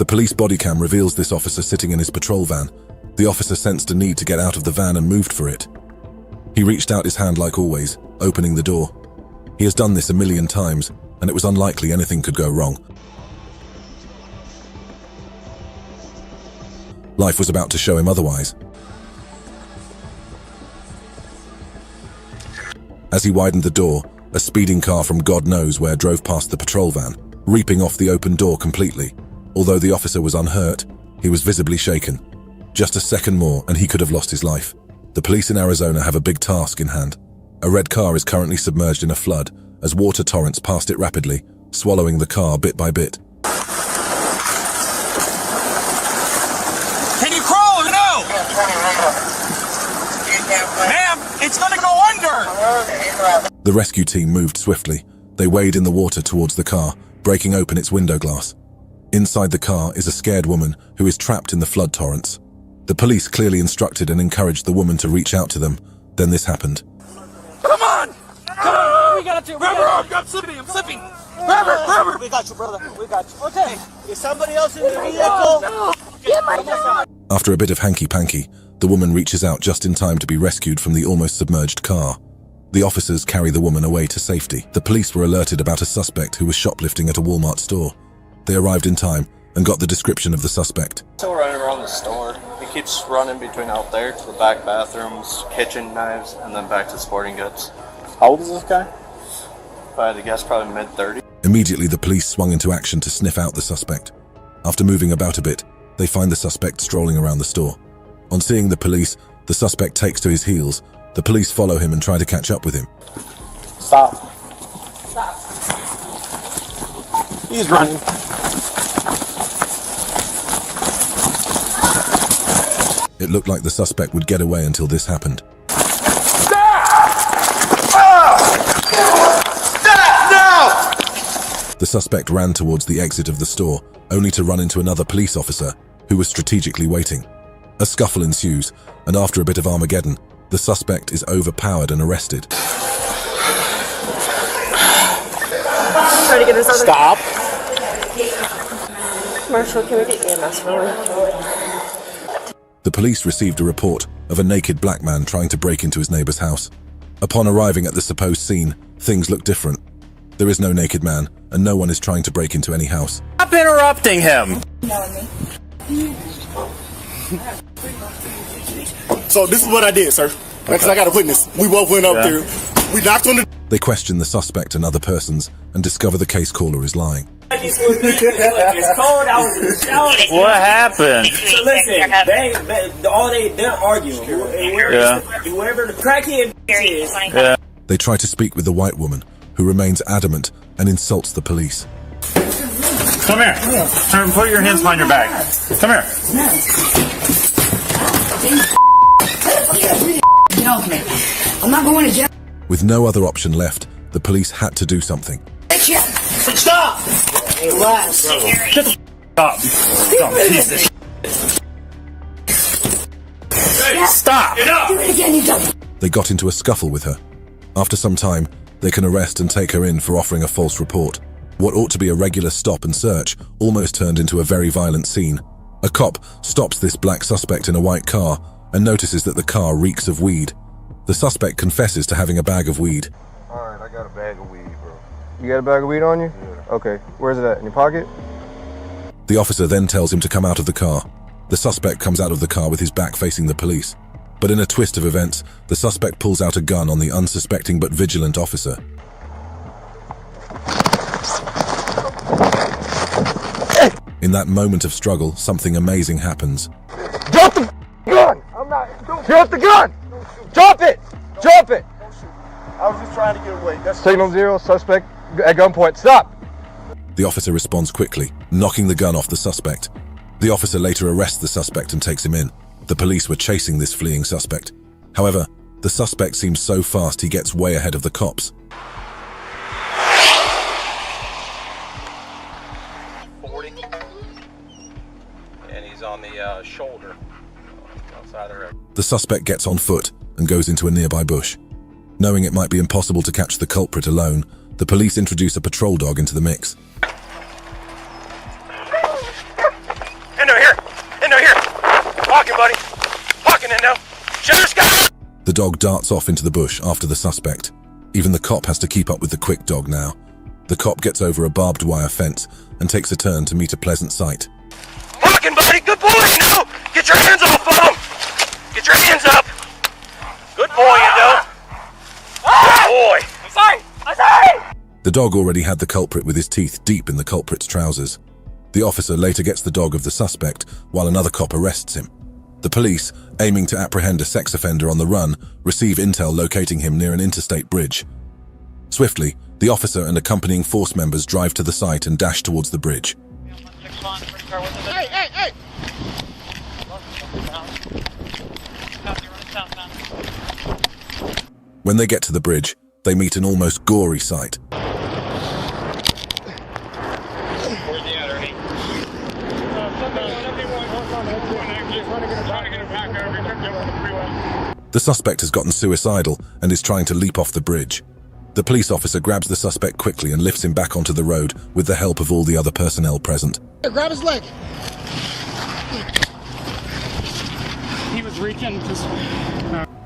The police body cam reveals this officer sitting in his patrol van. The officer sensed a need to get out of the van and moved for it. He reached out his hand like always, opening the door. He has done this a million times, and it was unlikely anything could go wrong. Life was about to show him otherwise. As he widened the door, a speeding car from God knows where drove past the patrol van, reaping off the open door completely. Although the officer was unhurt, he was visibly shaken. Just a second more and he could have lost his life. The police in Arizona have a big task in hand. A red car is currently submerged in a flood as water torrents past it rapidly, swallowing the car bit by bit. Can you crawl? No! Ma'am, it's gonna go under! The rescue team moved swiftly. They wade in the water towards the car, breaking open its window glass. Inside the car is a scared woman who is trapped in the flood torrents. The police clearly instructed and encouraged the woman to reach out to them. Then this happened. Come on! Come on! We got you! I'm slipping! Grab her! We got you, brother. We got you. Okay. Is somebody else in the vehicle? No! Get my dog! After a bit of hanky-panky, the woman reaches out just in time to be rescued from the almost submerged car. The officers carry the woman away to safety. The police were alerted about a suspect who was shoplifting at a Walmart store. They arrived in time and got the description of the suspect. Still running around the store. He keeps running between out there to the back bathrooms, kitchen knives, and then back to sporting goods. How old is this guy? If I had to guess, probably mid-30s. Immediately, the police swung into action to sniff out the suspect. After moving about a bit, they find the suspect strolling around the store. On seeing the police, the suspect takes to his heels. The police follow him and try to catch up with him. Stop. He's running. It looked like the suspect would get away until this happened. The suspect ran towards the exit of the store, only to run into another police officer who was strategically waiting. A scuffle ensues, and after a bit of Armageddon, the suspect is overpowered and arrested. Try to get this other. Stop. Marshall, can we get EMS rolling? The police received a report of a naked black man trying to break into his neighbor's house. Upon arriving at the supposed scene, things look different. There is no naked man, and no one is trying to break into any house. Stop interrupting him! So this is what I did, sir. Because I got a witness. We both went up there. We knocked on the... They question the suspect and other persons and discover the case caller is lying. What happened? So listen, they're arguing. Whoever the crackhead is. They try to speak with the white woman, who remains adamant and insults the police. Come here. Turn, put your hands behind your back. Come here. Get off me. I'm not going to jail. With no other option left, the police had to do something. Stop! Relax. Stop. Stop. Do it again, you don't. They got into a scuffle with her. After some time, they can arrest and take her in for offering a false report. What ought to be a regular stop and search almost turned into a very violent scene. A cop stops this black suspect in a white car and notices that the car reeks of weed. The suspect confesses to having a bag of weed. Alright, I got a bag of weed, bro. You got a bag of weed on you? Yeah. Okay, where's it at? In your pocket? The officer then tells him to come out of the car. The suspect comes out of the car with his back facing the police. But in a twist of events, the suspect pulls out a gun on the unsuspecting but vigilant officer. In that moment of struggle, something amazing happens. Drop the gun! I'm not... Drop the gun! Drop it! Drop it! I was just trying to get away. That's Signal 0, suspect at gunpoint. Stop! The officer responds quickly, knocking the gun off the suspect. The officer later arrests the suspect and takes him in. The police were chasing this fleeing suspect. However, the suspect seems so fast he gets way ahead of the cops. 40. And he's on the shoulder. Outside of her. The suspect gets on foot and goes into a nearby bush. Knowing it might be impossible to catch the culprit alone, the police introduce a patrol dog into the mix. Parking, buddy. Parking in now. Shutter's got. The dog darts off into the bush after the suspect. Even the cop has to keep up with the quick dog now. The cop gets over a barbed wire fence and takes a turn to meet a pleasant sight. Parking, buddy. Good boy. No. Get your hands off of him. Get your hands up. Good boy, you know. Good boy. I'm sorry. I'm sorry. The dog already had the culprit with his teeth deep in the culprit's trousers. The officer later gets the dog of the suspect while another cop arrests him. The police, aiming to apprehend a sex offender on the run, receive intel locating him near an interstate bridge. Swiftly, the officer and accompanying force members drive to the site and dash towards the bridge. Hey, hey, hey! When they get to the bridge, they meet an almost gory sight. The suspect has gotten suicidal and is trying to leap off the bridge. The police officer grabs the suspect quickly and lifts him back onto the road with the help of all the other personnel present. Grab his leg. He was reaching to...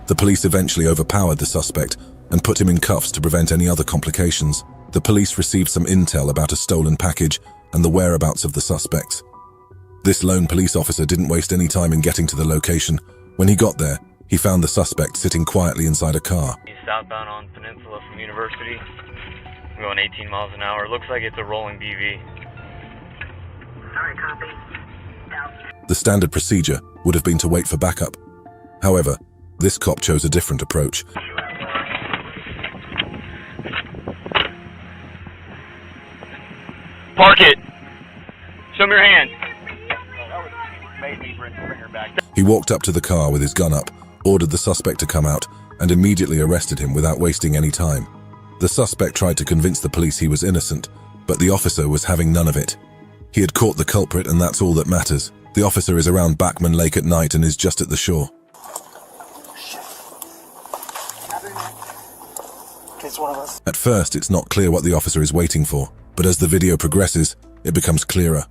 The police eventually overpowered the suspect and put him in cuffs to prevent any other complications. The police received some intel about a stolen package and the whereabouts of the suspects. This lone police officer didn't waste any time in getting to the location. When he got there, he found the suspect sitting quietly inside a car. He's southbound on Peninsula from University. I'm going 18 miles an hour. Looks like it's a rolling BV. Sorry, copy. The standard procedure would have been to wait for backup. However, this cop chose a different approach. Park it! Show me your hand. He walked up to the car with his gun up, ordered the suspect to come out, and immediately arrested him without wasting any time. The suspect tried to convince the police he was innocent, but the officer was having none of it. He had caught the culprit, and that's all that matters. The officer is around Backman Lake at night and is just at the shore. At first, it's not clear what the officer is waiting for, but as the video progresses, it becomes clearer.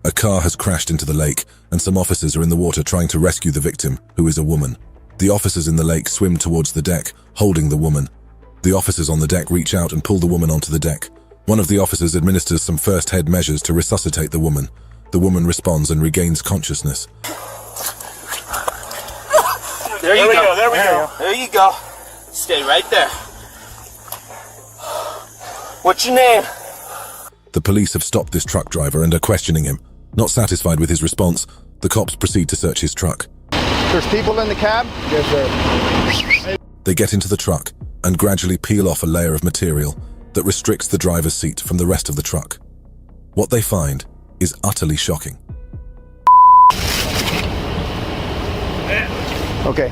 A car has crashed into the lake, and some officers are in the water trying to rescue the victim, who is a woman. The officers in the lake swim towards the deck, holding the woman. The officers on the deck reach out and pull the woman onto the deck. One of the officers administers some first-aid measures to resuscitate the woman. The woman responds and regains consciousness. There you go. There we go. There you go. Stay right there. What's your name? The police have stopped this truck driver and are questioning him. Not satisfied with his response, the cops proceed to search his truck. There's people in the cab? Yes, sir. They get into the truck and gradually peel off a layer of material that restricts the driver's seat from the rest of the truck. What they find is utterly shocking. Okay.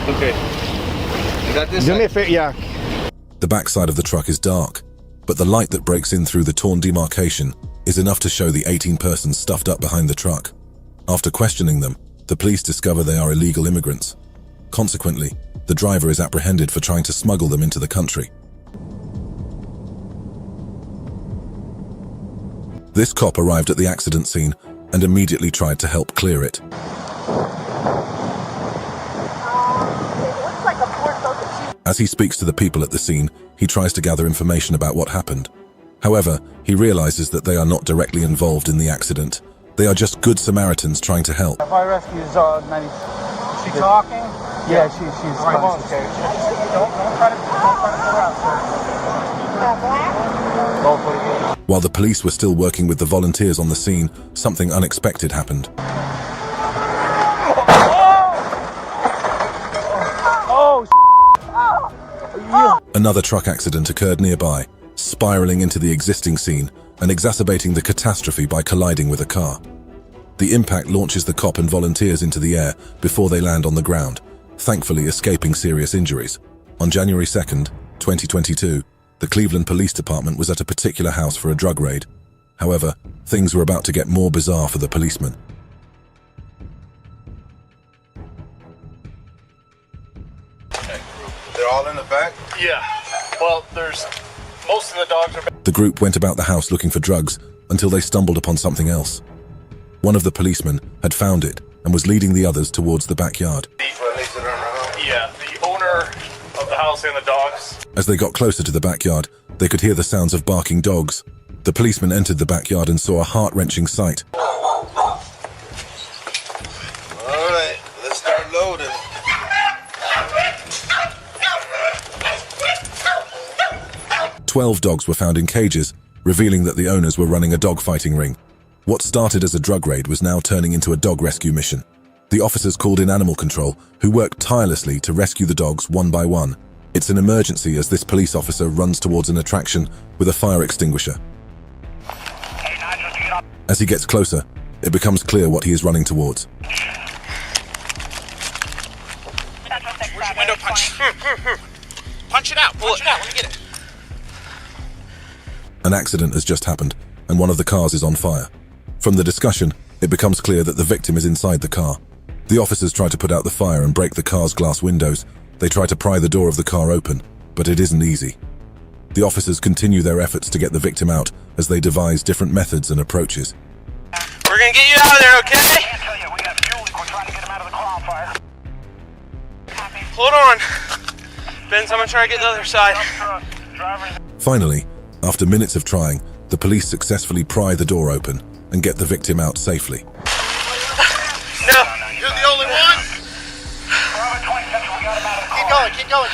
Okay. You got this? Do me a favor, yeah. The backside of the truck is dark, but the light that breaks in through the torn demarcation is enough to show the 18 persons stuffed up behind the truck. After questioning them, the police discover they are illegal immigrants. Consequently, the driver is apprehended for trying to smuggle them into the country. This cop arrived at the accident scene and immediately tried to help clear it. As he speaks to the people at the scene, he tries to gather information about what happened. However, he realizes that they are not directly involved in the accident. They are just good Samaritans trying to help. Fire rescue is 90. She talking? Yeah, she's fine. Okay. Don't try to go around. While the police were still working with the volunteers on the scene, something unexpected happened. Another truck accident occurred nearby, spiraling into the existing scene and exacerbating the catastrophe by colliding with a car. The impact launches the cop and volunteers into the air before they land on the ground, thankfully escaping serious injuries. On January 2nd, 2022, the Cleveland Police Department was at a particular house for a drug raid. However, things were about to get more bizarre for the policemen. They're all in the back? Yeah. Well, there's Most of the dogs are... The group went about the house looking for drugs until they stumbled upon something else. One of the policemen had found it and was leading the others towards the backyard. Yeah, the owner of the house and the dogs. As they got closer to the backyard, they could hear the sounds of barking dogs. The policeman entered the backyard and saw a heart-wrenching sight. All right, let's start loading. 12 dogs were found in cages, revealing that the owners were running a dog-fighting ring. What started as a drug raid was now turning into a dog rescue mission. The officers called in animal control, who worked tirelessly to rescue the dogs one by one. It's an emergency as this police officer runs towards an attraction with a fire extinguisher. As he gets closer, it becomes clear what he is running towards. Where's your window punch? Punch it out, pull it out, let me get it. An accident has just happened, and one of the cars is on fire. From the discussion, it becomes clear that the victim is inside the car. The officers try to put out the fire and break the car's glass windows. They try to pry the door of the car open, but it isn't easy. The officers continue their efforts to get the victim out as they devise different methods and approaches. We're gonna get you out of there, okay? Hold on. Benz, I'm gonna try to get the other side. Finally, after minutes of trying, the police successfully pry the door open and get the victim out safely. No, you're the only one. Keep going.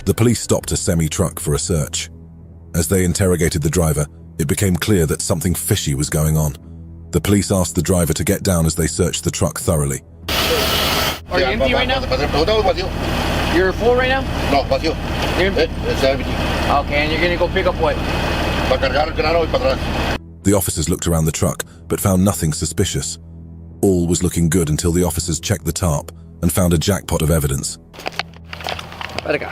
The police stopped a semi-truck for a search. As they interrogated the driver, it became clear that something fishy was going on. The police asked the driver to get down as they searched the truck thoroughly. Are you empty right now? You're full right now? No, vacío. You're empty? It's empty. Okay, and you're gonna go pick up what? Para cargar el grano y para atrás. The officers looked around the truck, but found nothing suspicious. All was looking good until the officers checked the tarp and found a jackpot of evidence. Para acá.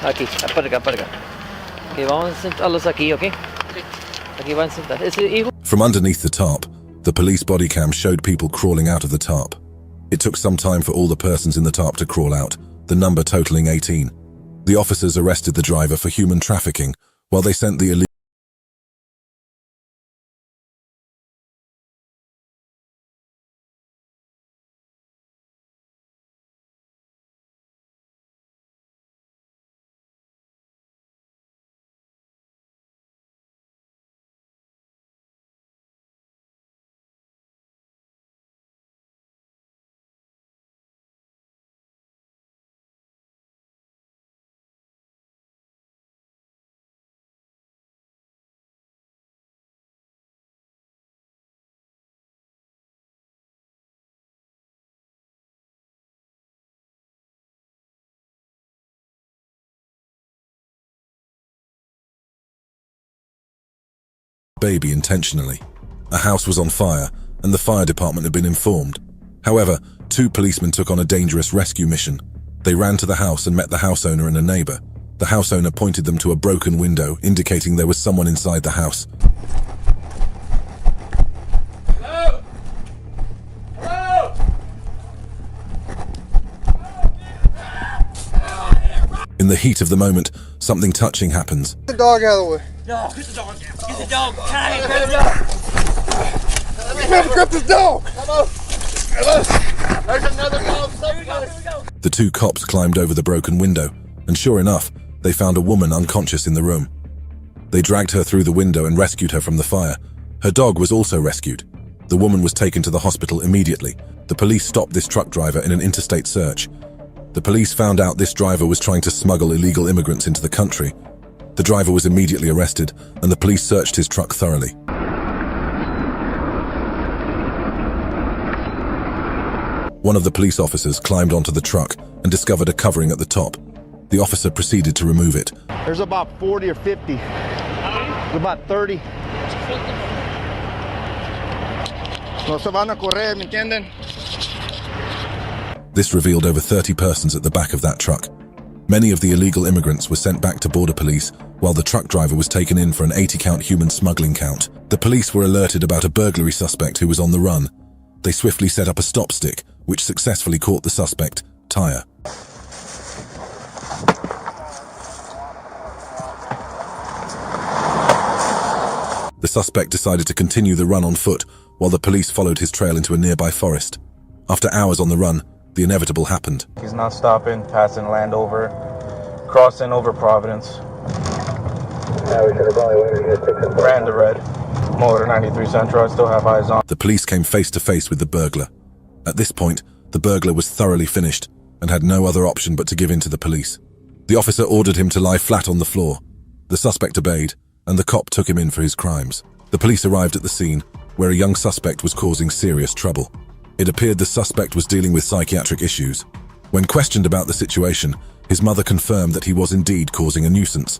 Aquí, para acá, para acá. Ok, vamos a sentarlos aquí, ok? Aquí van a sentar. Ese hijo. From underneath the tarp, the police body cam showed people crawling out of the tarp. It took some time for all the persons in the tarp to crawl out, the number totaling 18. The officers arrested the driver for human trafficking, while they sent the illegal baby intentionally. A house was on fire, and the fire department had been informed. However, 2 policemen took on a dangerous rescue mission. They ran to the house and met the house owner and a neighbor. The house owner pointed them to a broken window, indicating there was someone inside the house. Hello? Hello? In the heat of the moment, something touching happens. Get the dog out of the way. No, get the dog. Get the dog. Hey, grab the dog. Remember, grab this dog. There's another dog. Here we go. The 2 cops climbed over the broken window, and sure enough, they found a woman unconscious in the room. They dragged her through the window and rescued her from the fire. Her dog was also rescued. The woman was taken to the hospital immediately. The police stopped this truck driver in an interstate search. The police found out this driver was trying to smuggle illegal immigrants into the country. The driver was immediately arrested, and the police searched his truck thoroughly. One of the police officers climbed onto the truck and discovered a covering at the top. The officer proceeded to remove it. There's about 40 or 50. About 30. No se van a correr, ¿me entienden? This revealed over 30 persons at the back of that truck. Many of the illegal immigrants were sent back to border police, while the truck driver was taken in for an 80-count human smuggling count. The police were alerted about a burglary suspect who was on the run. They swiftly set up a stop stick, which successfully caught the suspect, Tyre. The suspect decided to continue the run on foot while the police followed his trail into a nearby forest. After hours on the run, the inevitable happened. He's not stopping, passing Landover, crossing over Providence. Ran the red. Motor 93 Central, I still have eyes on. The police came face to face with the burglar. At this point, the burglar was thoroughly finished and had no other option but to give in to the police. The officer ordered him to lie flat on the floor. The suspect obeyed, and the cop took him in for his crimes. The police arrived at the scene, where a young suspect was causing serious trouble. It appeared the suspect was dealing with psychiatric issues. When questioned about the situation, his mother confirmed that he was indeed causing a nuisance.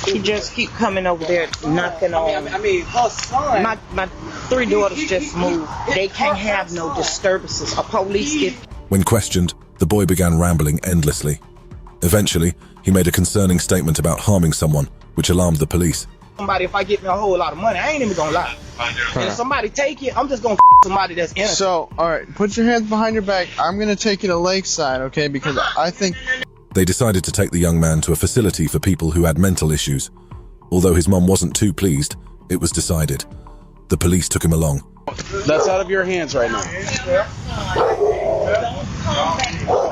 He just keep coming over there, knocking on. Her son. My 3 daughters just moved. They can't have no disturbances. A police get. When questioned, the boy began rambling endlessly. Eventually, he made a concerning statement about harming someone, which alarmed the police. Somebody, if I get me a whole lot of money, I ain't even gonna lie. And if somebody take it, I'm just gonna somebody that's innocent. So, alright, put your hands behind your back. I'm gonna take you to Lakeside, okay? Because I think... They decided to take the young man to a facility for people who had mental issues. Although his mom wasn't too pleased, it was decided. The police took him along. That's out of your hands right now.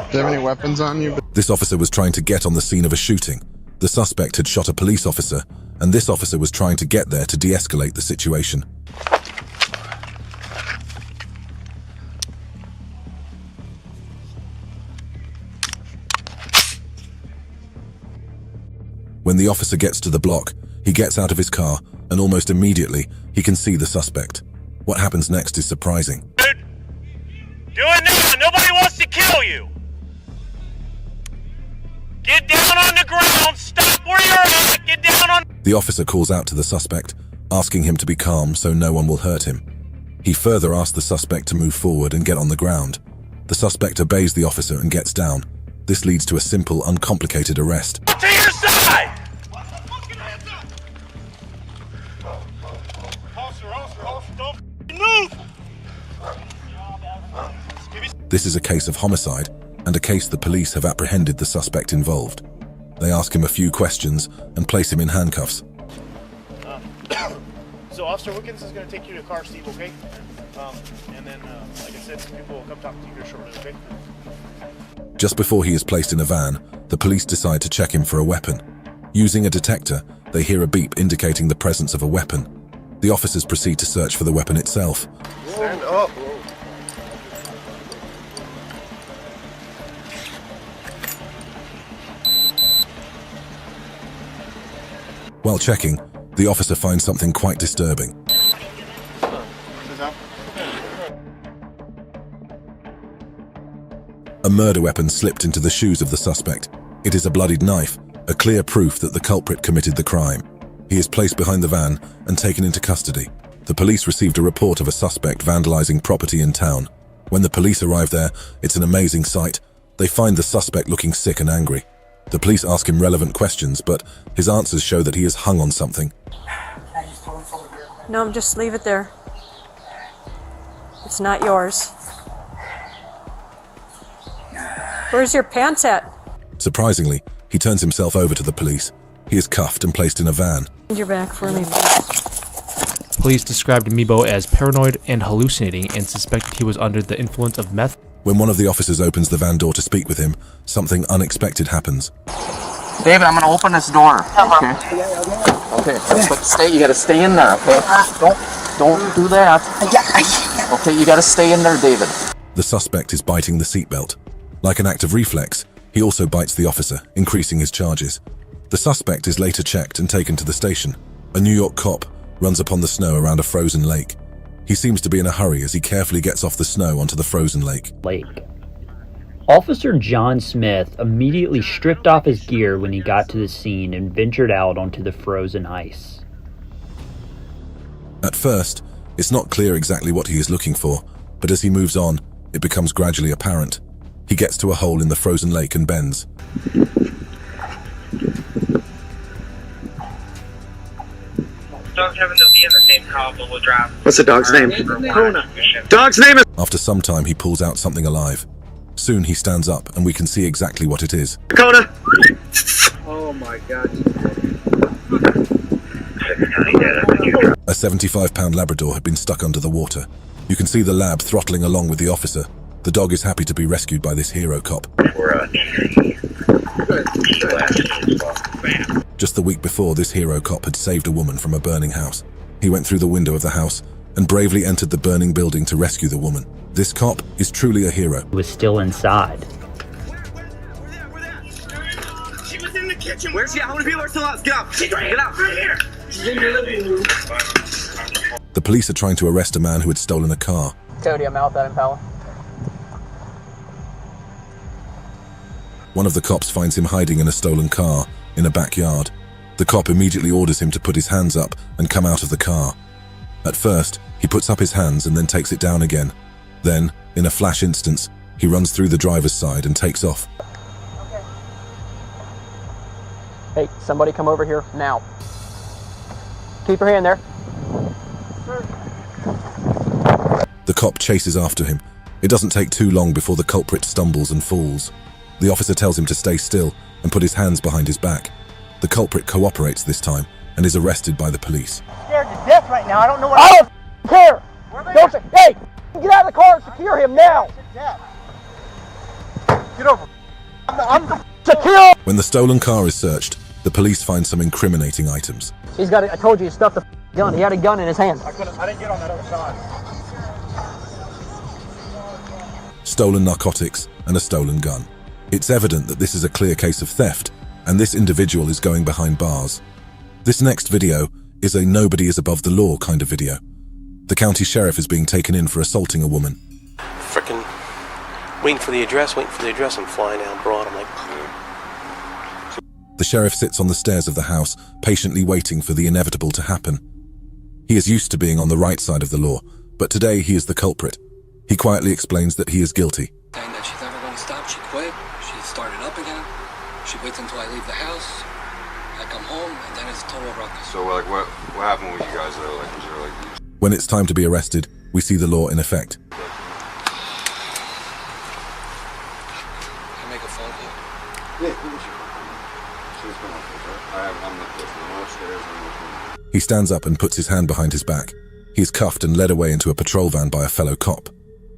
Do you have any weapons on you? This officer was trying to get on the scene of a shooting. The suspect had shot a police officer, and this officer was trying to get there to de-escalate the situation. When the officer gets to the block, he gets out of his car, and almost immediately, he can see the suspect. What happens next is surprising. Dude, do it now! Nobody wants to kill you! Get down on the ground! Stop where you're at! Get down on... The officer calls out to the suspect, asking him to be calm so no one will hurt him. He further asks the suspect to move forward and get on the ground. The suspect obeys the officer and gets down. This leads to a simple, uncomplicated arrest. To your side! Move! This is a case of homicide, and a case the police have apprehended the suspect involved. They ask him a few questions and place him in handcuffs. So Officer Wickens is going to take you to the car, Steve, okay? And then, like I said, some people will come talk to you here shortly, okay? Just before he is placed in a van, the police decide to check him for a weapon. Using a detector, they hear a beep indicating the presence of a weapon. The officers proceed to search for the weapon itself. Stand up. While checking, the officer finds something quite disturbing. A murder weapon slipped into the shoes of the suspect. It is a bloodied knife, a clear proof that the culprit committed the crime. He is placed behind the van and taken into custody. The police received a report of a suspect vandalizing property in town. When the police arrive there, it's an amazing sight. They find the suspect looking sick and angry. The police ask him relevant questions, but his answers show that he is hung on something. No, just leave it there. It's not yours. Where's your pants at? Surprisingly, he turns himself over to the police. He is cuffed and placed in a van. Your back for me. Police described Amiibo as paranoid and hallucinating and suspected he was under the influence of meth. When one of the officers opens the van door to speak with him, something unexpected happens. David, I'm gonna open this door. Okay. Okay. But you gotta stay in there, okay? Don't do that. Okay, you gotta stay in there, David. The suspect is biting the seatbelt. Like an act of reflex, he also bites the officer, increasing his charges. The suspect is later checked and taken to the station. A New York cop runs upon the snow around a frozen lake. He seems to be in a hurry as he carefully gets off the snow onto the frozen lake. Officer John Smith immediately stripped off his gear when he got to the scene and ventured out onto the frozen ice. At first, it's not clear exactly what he is looking for, but as he moves on, it becomes gradually apparent. He gets to a hole in the frozen lake and bends. Dogs having to be in the same car, but we'll drive. What's the dog's name? Kona. Dog's name is After some time, he pulls out something alive. Soon he stands up and we can see exactly what it is. Kona. Oh my god. A 75-pound Labrador had been stuck under the water. You can see the lab throttling along with the officer. The dog is happy to be rescued by this hero cop. Just the week before, this hero cop had saved a woman from a burning house. He went through the window of the house and bravely entered the burning building to rescue the woman. This cop is truly a hero. He was still inside. She was in the kitchen. Where's she at? How many people are still out? Get out. Get out. Right here. She's in the living room. The police are trying to arrest a man who had stolen a car. Cody, I'm out that impala. One of the cops finds him hiding in a stolen car in a backyard. The cop immediately orders him to put his hands up and come out of the car. At first, he puts up his hands and then takes it down again. Then, in a flash instance, he runs through the driver's side and takes off. Hey, somebody come over here now. Keep your hand there. The cop chases after him. It doesn't take too long before the culprit stumbles and falls. The officer tells him to stay still and put his hands behind his back. The culprit cooperates this time and is arrested by the police. I'm scared to death right now. I don't know what I don't care. Don't say, hey, get out of the car and secure him now. Get over. I'm secure. When the stolen car is searched, the police find some incriminating items. He's got I told you he stuffed the gun. He had a gun in his hand. I didn't get on that other side. Stolen narcotics and a stolen gun. It's evident that this is a clear case of theft, and this individual is going behind bars. This next video is a nobody is above the law kind of video. The county sheriff is being taken in for assaulting a woman. Frickin' waiting for the address, and flying out broad. I'm like, The sheriff sits on the stairs of the house, patiently waiting for the inevitable to happen. He is used to being on the right side of the law, but today he is the culprit. He quietly explains that he is guilty. Saying that she's never going to stop. She quit. She started up again. She waits until I leave the house. I come home, and then it's a total ruckus. So, like, what happened with you guys, though? Like, was there, like... When it's time to be arrested, we see the law in effect. I make a phone call. Yeah, who was your phone? She's been on phone, right? I'm upstairs. He stands up and puts his hand behind his back. He is cuffed and led away into a patrol van by a fellow cop.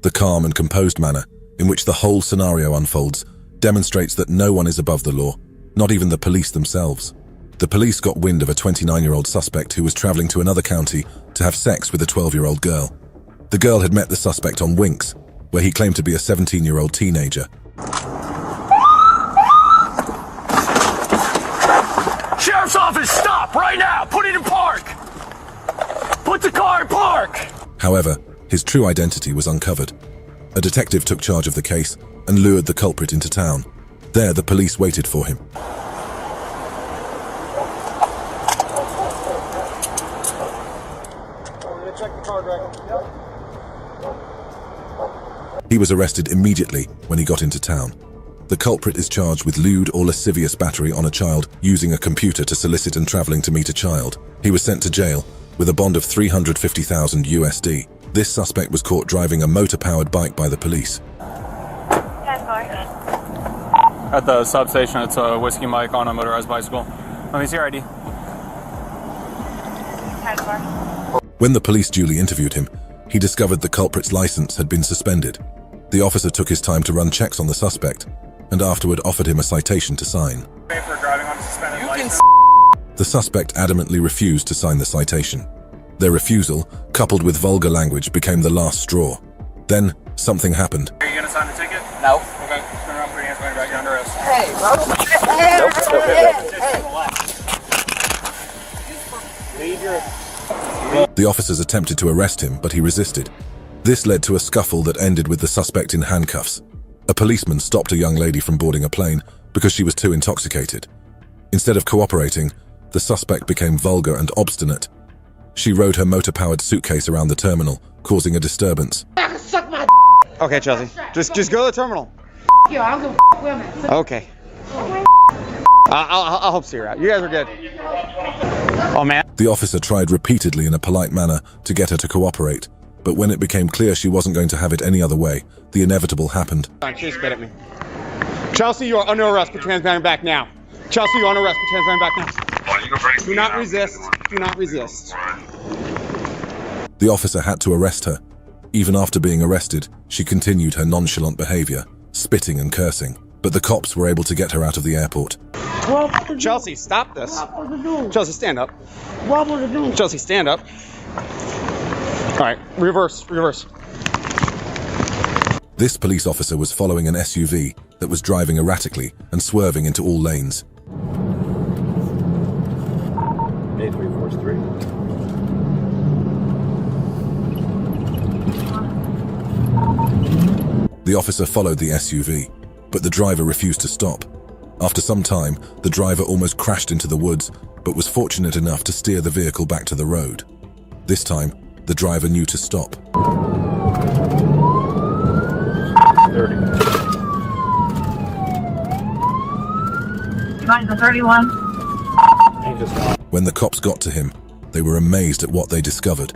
The calm and composed manner in which the whole scenario unfolds demonstrates that no one is above the law, not even the police themselves. The police got wind of a 29-year-old suspect who was traveling to another county to have sex with a 12-year-old girl. The girl had met the suspect on Winks, where he claimed to be a 17-year-old teenager. Sheriff's office, stop right now! Put it in park! Put the car in park! However, his true identity was uncovered. A detective took charge of the case and lured the culprit into town. There, the police waited for him. He was arrested immediately when he got into town. The culprit is charged with lewd or lascivious battery on a child using a computer to solicit and traveling to meet a child. He was sent to jail with a bond of $350,000 USD. This suspect was caught driving a motor-powered bike by the police. At the substation, it's a Whiskey Mike on a motorized bicycle. Let me see your ID. When the police duly interviewed him, he discovered the culprit's license had been suspended. The officer took his time to run checks on the suspect and afterward offered him a citation to sign. For driving on a suspended license. The suspect adamantly refused to sign the citation. Their refusal, coupled with vulgar language, became the last straw. Then, something happened. Are you going to sign the ticket? No. Okay, turn around, put your hands behind your back, you're under arrest. Hey, bro. The officers attempted to arrest him, but he resisted. This led to a scuffle that ended with the suspect in handcuffs. A policeman stopped a young lady from boarding a plane because she was too intoxicated. Instead of cooperating, the suspect became vulgar and obstinate. She rode her motor-powered suitcase around the terminal, causing a disturbance. Suck my Okay, Chelsea. Just go to the terminal. you. I don't give a women. Okay. I'll help see her out. You guys are good. Oh, man. The officer tried repeatedly in a polite manner to get her to cooperate, but when it became clear she wasn't going to have it any other way, the inevitable happened. She spit at me. Chelsea, you are under arrest. Put your hands behind your back now. Chelsea, you're under arrest. Put your hands behind your back now. Do not resist. Do not resist. The officer had to arrest her. Even after being arrested, she continued her nonchalant behavior, spitting and cursing, but the cops were able to get her out of the airport. Chelsea, stop this. Chelsea, stand up. Chelsea, stand up. All right, reverse. This police officer was following an SUV that was driving erratically and swerving into all lanes. 8343. The officer followed the SUV, but the driver refused to stop. After some time, the driver almost crashed into the woods, but was fortunate enough to steer the vehicle back to the road. This time, the driver knew to stop. 30. Mine's a 31. When the cops got to him, they were amazed at what they discovered.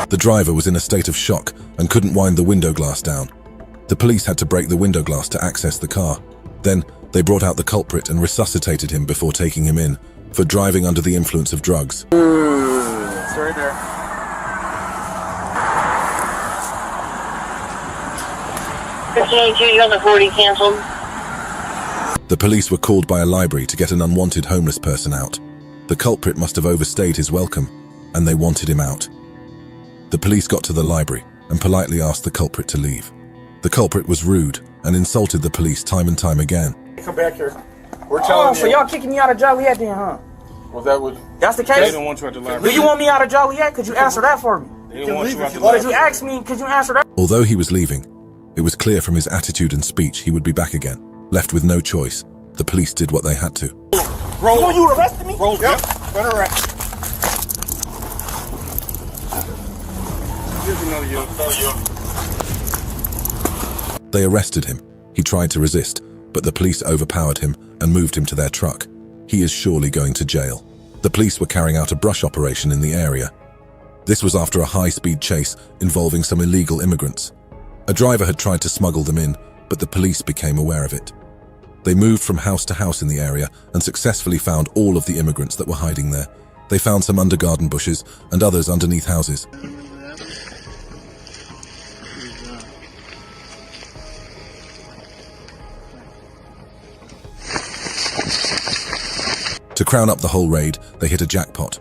The driver was in a state of shock and couldn't wind the window glass down. The police had to break the window glass to access the car. Then, they brought out the culprit and resuscitated him before taking him in for driving under the influence of drugs. It's right there. You on the 40 canceled. The police were called by a library to get an unwanted homeless person out. The culprit must have overstayed his welcome, and they wanted him out. The police got to the library and politely asked the culprit to leave. The culprit was rude and insulted the police time and time again. Come back here. We're telling so y'all kicking me out of Joliet then, huh? Was that what? That's the case? They don't want you at the library. Do you want me out of Joliet? Could you answer that for me? They don't want you at the Could you library. ask me? Could you answer that? Although he was leaving, it was clear from his attitude and speech he would be back again. Left with no choice, the police did what they had to. Roll. You arrested me? Roll. Yep. Run arrest. They arrested him. He tried to resist, but the police overpowered him and moved him to their truck. He is surely going to jail. The police were carrying out a brush operation in the area. This was after a high-speed chase involving some illegal immigrants. A driver had tried to smuggle them in, but the police became aware of it. They moved from house to house in the area and successfully found all of the immigrants that were hiding there. They found some under garden bushes and others underneath houses. To crown up the whole raid, they hit a jackpot.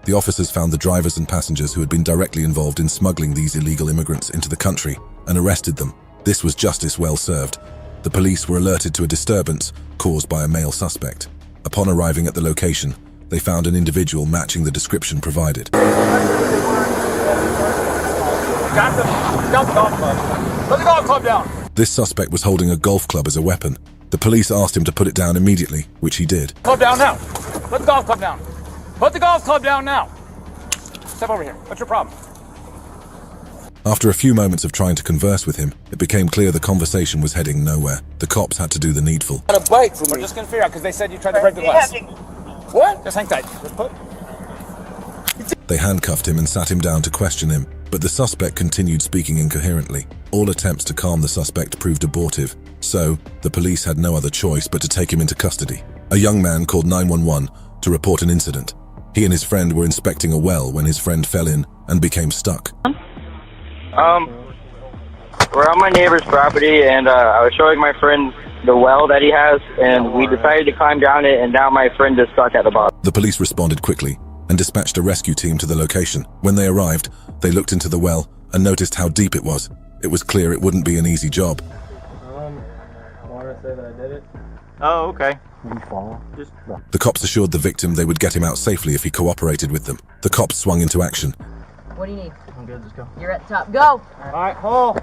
The officers found the drivers and passengers who had been directly involved in smuggling these illegal immigrants into the country and arrested them. This was justice well served. The police were alerted to a disturbance caused by a male suspect. Upon arriving at the location, they found an individual matching the description provided. Got the golf club. Let the golf club down. This suspect was holding a golf club as a weapon. The police asked him to put it down immediately, which he did. Club down now. Put the golf club down. Put the golf club down now. Step over here. What's your problem? After a few moments of trying to converse with him, it became clear the conversation was heading nowhere. The cops had to do the needful. Got a bite from me. We're just gonna figure out because they said you tried to break the glass. What? Just hang tight. Just put. They handcuffed him and sat him down to question him, but the suspect continued speaking incoherently. All attempts to calm the suspect proved abortive, so the police had no other choice but to take him into custody. A young man called 911 to report an incident. He and his friend were inspecting a well when his friend fell in and became stuck. We're on my neighbor's property, and I was showing my friend the well that he has, and we decided to climb down it, and now my friend is stuck at the bottom. The police responded quickly and dispatched a rescue team to the location. When they arrived, they looked into the well and noticed how deep it was. It was clear it wouldn't be an easy job. Want to say that I did it? Oh, okay. The cops assured the victim they would get him out safely if he cooperated with them. The cops swung into action. What do you need? I'm good, just go. You're at the top. Go! Alright, haul.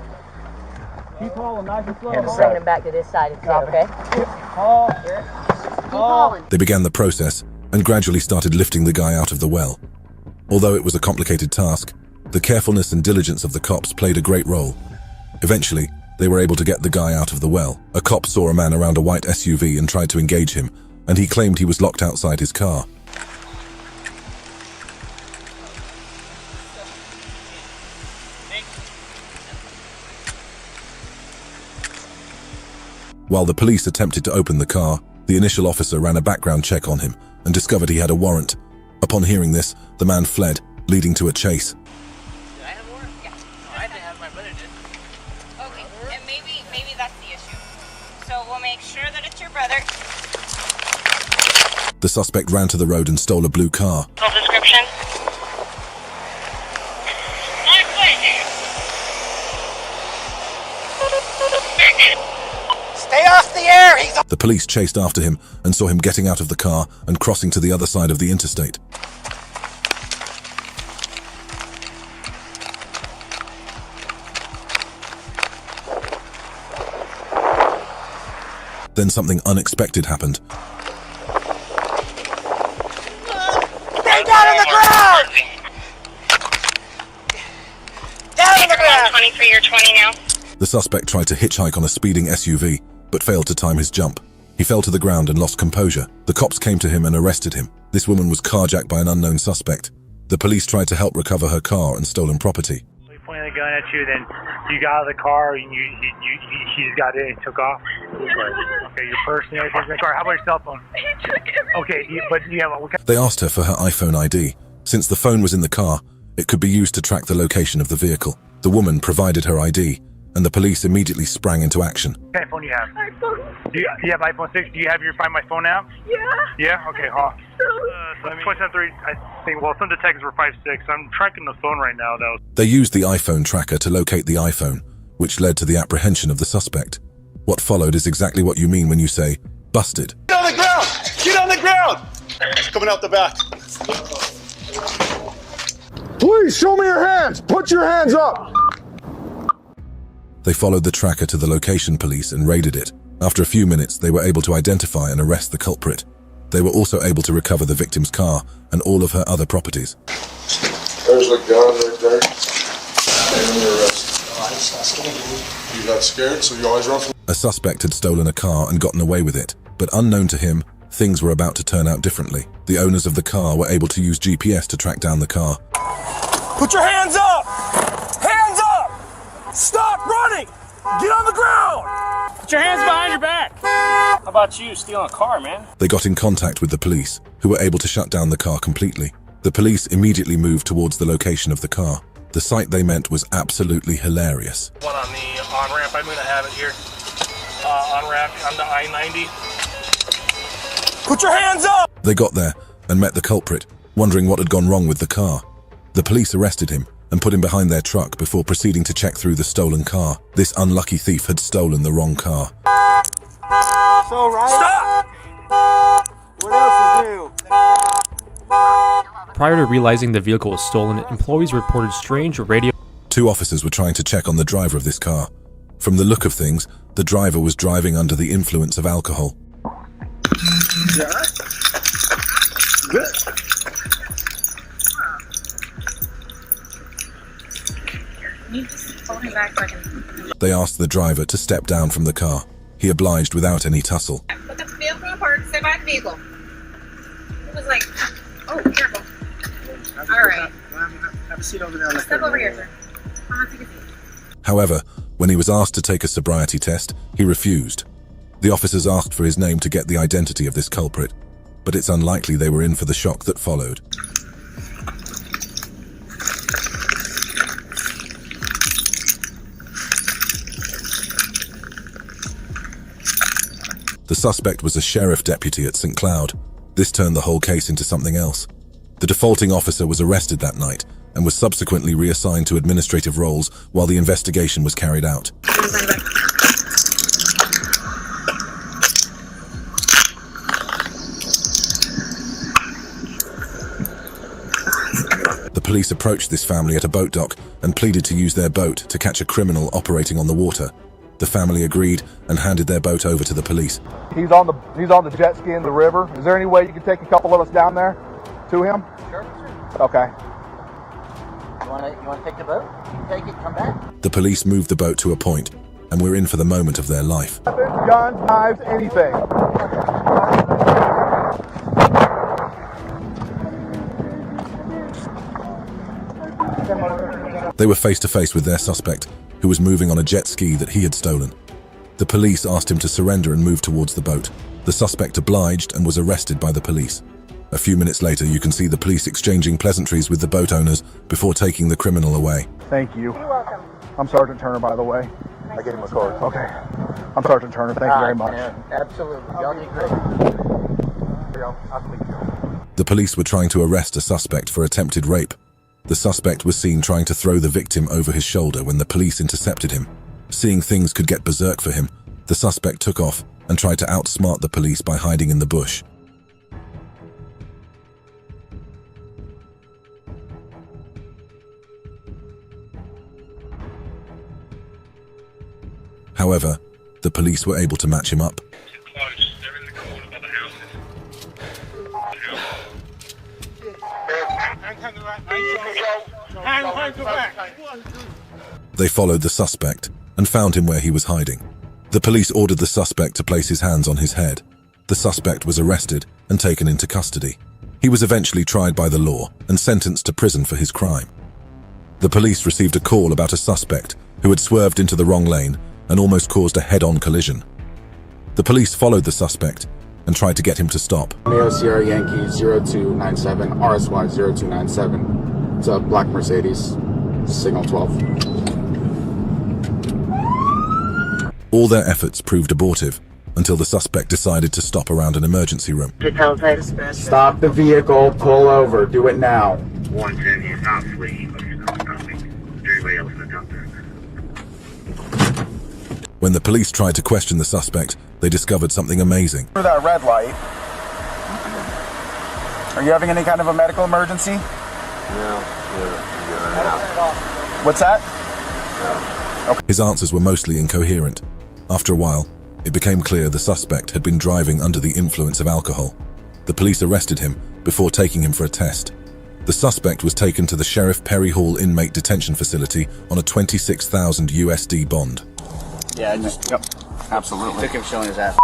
Keep hauling, nice and slow. I'm just bringing him back to this side instead, okay? Haul. Keep hauling. They began the process and gradually started lifting the guy out of the well. Although it was a complicated task, the carefulness and diligence of the cops played a great role. Eventually, they were able to get the guy out of the well. A cop saw a man around a white SUV and tried to engage him, and he claimed he was locked outside his car. While the police attempted to open the car, the initial officer ran a background check on him and discovered he had a warrant. Upon hearing this, the man fled, leading to a chase. Did I have more? Yeah. No, I didn't have, my brother did. Okay, and maybe that's the issue. So we'll make sure that it's your brother. The suspect ran to the road and stole a blue car. Full description. Stay off the air! He's The police chased after him and saw him getting out of the car and crossing to the other side of the interstate. Then something unexpected happened. Stay down on the ground! Down on the ground! 23 or 20 now. The suspect tried to hitchhike on a speeding SUV, but failed to time his jump. He fell to the ground and lost composure. The cops came to him and arrested him. This woman was carjacked by an unknown suspect. The police tried to help recover her car and stolen property. So he pointed a gun at you, then you got out of the car and he just got in and took off? Okay, your purse and everything's in the car. How about your cell phone? Okay, but you have a... They asked her for her iPhone ID. Since the phone was in the car, it could be used to track the location of the vehicle. The woman provided her ID, and the police immediately sprang into action. What kind of phone do you have? iPhone. Do you have iPhone 6? Do you have your Find My Phone app? Yeah. Yeah? Okay, hold on. 273, I think, well, some detectives were 5'6". I'm tracking the phone right now, though. They used the iPhone tracker to locate the iPhone, which led to the apprehension of the suspect. What followed is exactly what you mean when you say, busted. Get on the ground! Get on the ground! Coming out the back. Please, show me your hands! Put your hands up! They followed the tracker to the location police and raided it. After a few minutes, they were able to identify and arrest the culprit. They were also able to recover the victim's car and all of her other properties. There's a gun right there. And you're arrested. You got scared, so you always run from... A suspect had stolen a car and gotten away with it, but unknown to him, things were about to turn out differently. The owners of the car were able to use GPS to track down the car. Put your hands up! Hands up! Stop running! Get on the ground! Put your hands behind your back. How about you stealing a car, man? They got in contact with the police, who were able to shut down the car completely. The police immediately moved towards the location of the car. The sight they met was absolutely hilarious. One on the on-ramp, I'm going to have it here. On-ramp on the I-90. Put your hands up! They got there and met the culprit, wondering what had gone wrong with the car. The police arrested him and put him behind their truck before proceeding to check through the stolen car. This unlucky thief had stolen the wrong car. So right. Stop! What else is new? Prior to realizing the vehicle was stolen, employees reported strange radio... Two officers were trying to check on the driver of this car. From the look of things, the driver was driving under the influence of alcohol. Yeah. Good. They asked the driver to step down from the car. He obliged without any tussle. Put the vehicle in park, stay by the vehicle. It was like, oh, careful. All right. Have a seat over there. Step over here, sir. Take a seat. However, when he was asked to take a sobriety test, he refused. The officers asked for his name to get the identity of this culprit, but it's unlikely they were in for the shock that followed. The suspect was a sheriff deputy at St. Cloud. This turned the whole case into something else. The defaulting officer was arrested that night and was subsequently reassigned to administrative roles while the investigation was carried out. The police approached this family at a boat dock and pleaded to use their boat to catch a criminal operating on the water. The family agreed and handed their boat over to the police. He's on the jet ski in the river. Is there any way you can take a couple of us down there to him? Sure. Okay. You want to take the boat? You can take it, come back. The police moved the boat to a point and were in for the moment of their life. Guns, knives, anything. They were face to face with their suspect, who was moving on a jet ski that he had stolen. The police asked him to surrender and move towards the boat. The suspect obliged and was arrested by the police. A few minutes later, you can see the police exchanging pleasantries with the boat owners before taking the criminal away. Thank you. You're welcome. I'm Sergeant Turner, by the way. I gave him a card. Okay. I'm Sergeant Turner. Thank you very much. Absolutely. Y'all did great. The police were trying to arrest a suspect for attempted rape. The suspect was seen trying to throw the victim over his shoulder when the police intercepted him. Seeing things could get berserk for him, the suspect took off and tried to outsmart the police by hiding in the bush. However, the police were able to match him up. They followed the suspect and found him where he was hiding. The police ordered the suspect to place his hands on his head. The suspect was arrested and taken into custody. He was eventually tried by the law and sentenced to prison for his crime. The police received a call about a suspect who had swerved into the wrong lane and almost caused a head-on collision. The police followed the suspect and tried to get him to stop. Neo Sierra Yankee 0297, RSY 0297. It's a black Mercedes, signal 12. All their efforts proved abortive until the suspect decided to stop around an emergency room. Stop the vehicle, pull over, do it now. 110, he's not fleeing, but he's not coming. Is there anybody else in the dumpster? When the police tried to question the suspect, they discovered something amazing. For that red light. Are you having any kind of a medical emergency? No. What's that? His answers were mostly incoherent. After a while, it became clear the suspect had been driving under the influence of alcohol. The police arrested him before taking him for a test. The suspect was taken to the Sheriff Perry Hall inmate detention facility on a $26,000 USD bond. Yeah, just yep, absolutely. Took him showing his ass.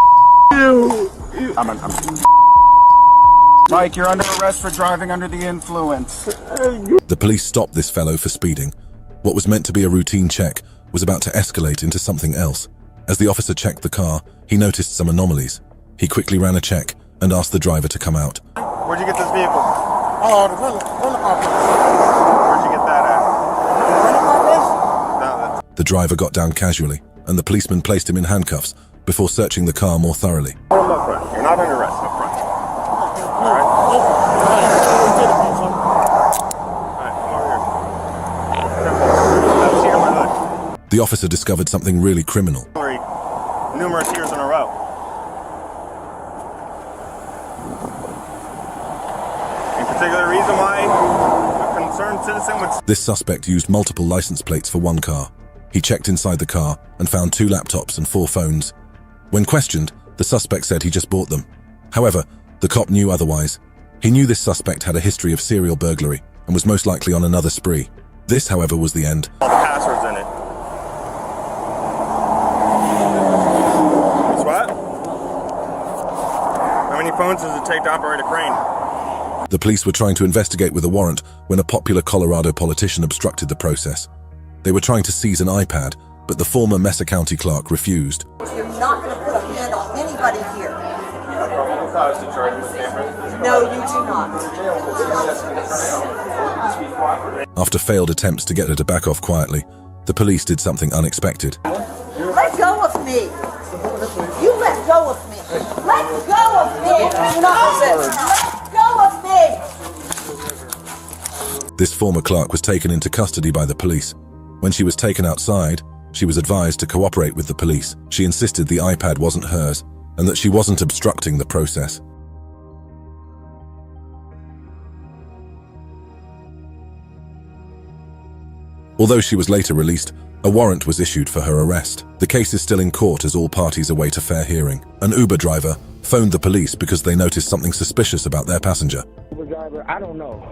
Mike, you're under arrest for driving under the influence. The police stopped this fellow for speeding. What was meant to be a routine check was about to escalate into something else. As the officer checked the car, he noticed some anomalies. He quickly ran a check and asked the driver to come out. Where'd you get this vehicle? Oh, the rental car place. Where'd you get that at? The rental car place? The driver got down casually, and the policeman placed him in handcuffs before searching the car more thoroughly. Hold him up front. You're not under arrest up front. All right? The officer discovered something really criminal. Numerous years in a row. Any particular reason why a concerned citizen would... This suspect used multiple license plates for one car. He checked inside the car and found 2 laptops and 4 phones. When questioned, the suspect said he just bought them. However, the cop knew otherwise. He knew this suspect had a history of serial burglary and was most likely on another spree. This, however, was the end. All the passwords in it. What? How many phones does it take to operate a crane? The police were trying to investigate with a warrant when a popular Colorado politician obstructed the process. They were trying to seize an iPad, but the former Mesa County clerk refused. You're not going to put a hand on anybody here. No, you do not. After failed attempts to get her to back off quietly, the police did something unexpected. Let go of me. You let go of me. Let go of me. Do not resist. Let go of me. This former clerk was taken into custody by the police. When she was taken outside, she was advised to cooperate with the police. She insisted the iPad wasn't hers and that she wasn't obstructing the process. Although she was later released, a warrant was issued for her arrest. The case is still in court as all parties await a fair hearing. An Uber driver phoned the police because they noticed something suspicious about their passenger. Uber driver, I don't know.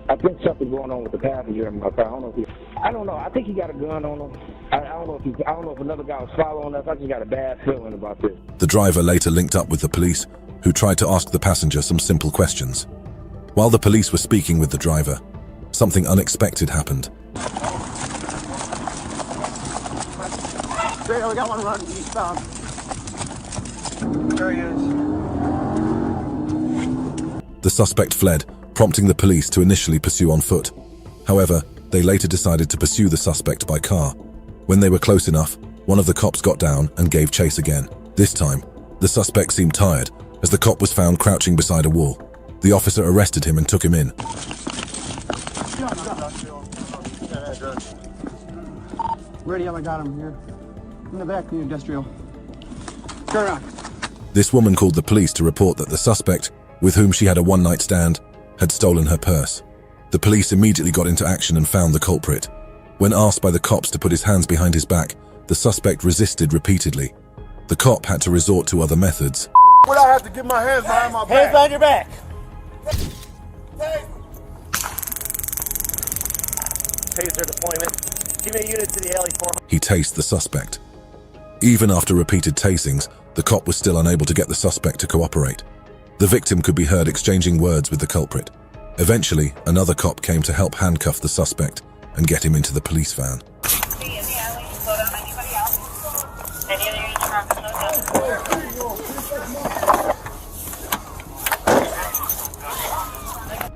I think something's going on with the passenger in my car. I don't know if I don't know. I think he got a gun on him. I don't know if another guy was following us. I just got a bad feeling about this. The driver later linked up with the police, who tried to ask the passenger some simple questions. While the police were speaking with the driver, something unexpected happened. We got one running eastbound. There he is. The suspect fled, prompting the police to initially pursue on foot. However, they later decided to pursue the suspect by car. When they were close enough, one of the cops got down and gave chase again. This time, the suspect seemed tired, as the cop was found crouching beside a wall. The officer arrested him and took him in. Radio, I got him here. In the back of the industrial. Turn around. This woman called the police to report that the suspect, with whom she had a one-night stand, had stolen her purse. The police immediately got into action and found the culprit. When asked by the cops to put his hands behind his back, the suspect resisted repeatedly. The cop had to resort to other methods. Would I have to get my hands behind my back? Hands behind your back. Taser deployment. Give me a unit to the alley for him. He tased the suspect. Even after repeated tasings, the cop was still unable to get the suspect to cooperate. The victim could be heard exchanging words with the culprit. Eventually, another cop came to help handcuff the suspect and get him into the police van.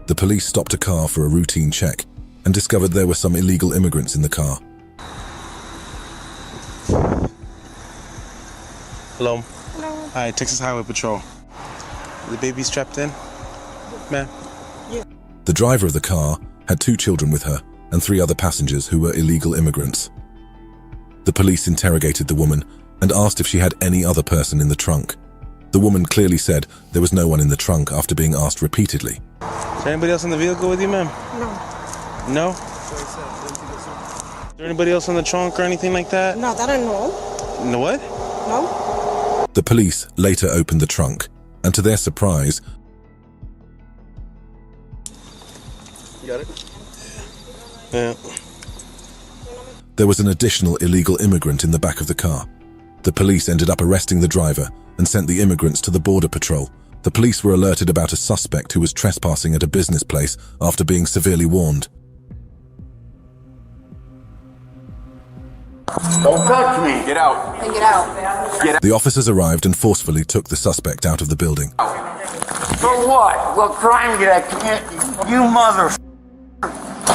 The police stopped a car for a routine check and discovered there were some illegal immigrants in the car. Hello. Hello. Hi, Texas Highway Patrol. The baby strapped in? Ma'am? Yeah. The driver of the car had 2 children with her and 3 other passengers who were illegal immigrants. The police interrogated the woman and asked if she had any other person in the trunk. The woman clearly said there was no one in the trunk after being asked repeatedly. Is there anybody else in the vehicle with you, ma'am? No. No? Is there anybody else in the trunk or anything like that? No, that I know. No what? No. The police later opened the trunk, and to their surprise, You got it? Yeah. there was an additional illegal immigrant in the back of the car. The police ended up arresting the driver and sent the immigrants to the Border Patrol. The police were alerted about a suspect who was trespassing at a business place after being severely warned. Don't touch me. Get out. Then get out. Get out. The officers arrived and forcefully took the suspect out of the building. For what? What crime did I commit? You mother.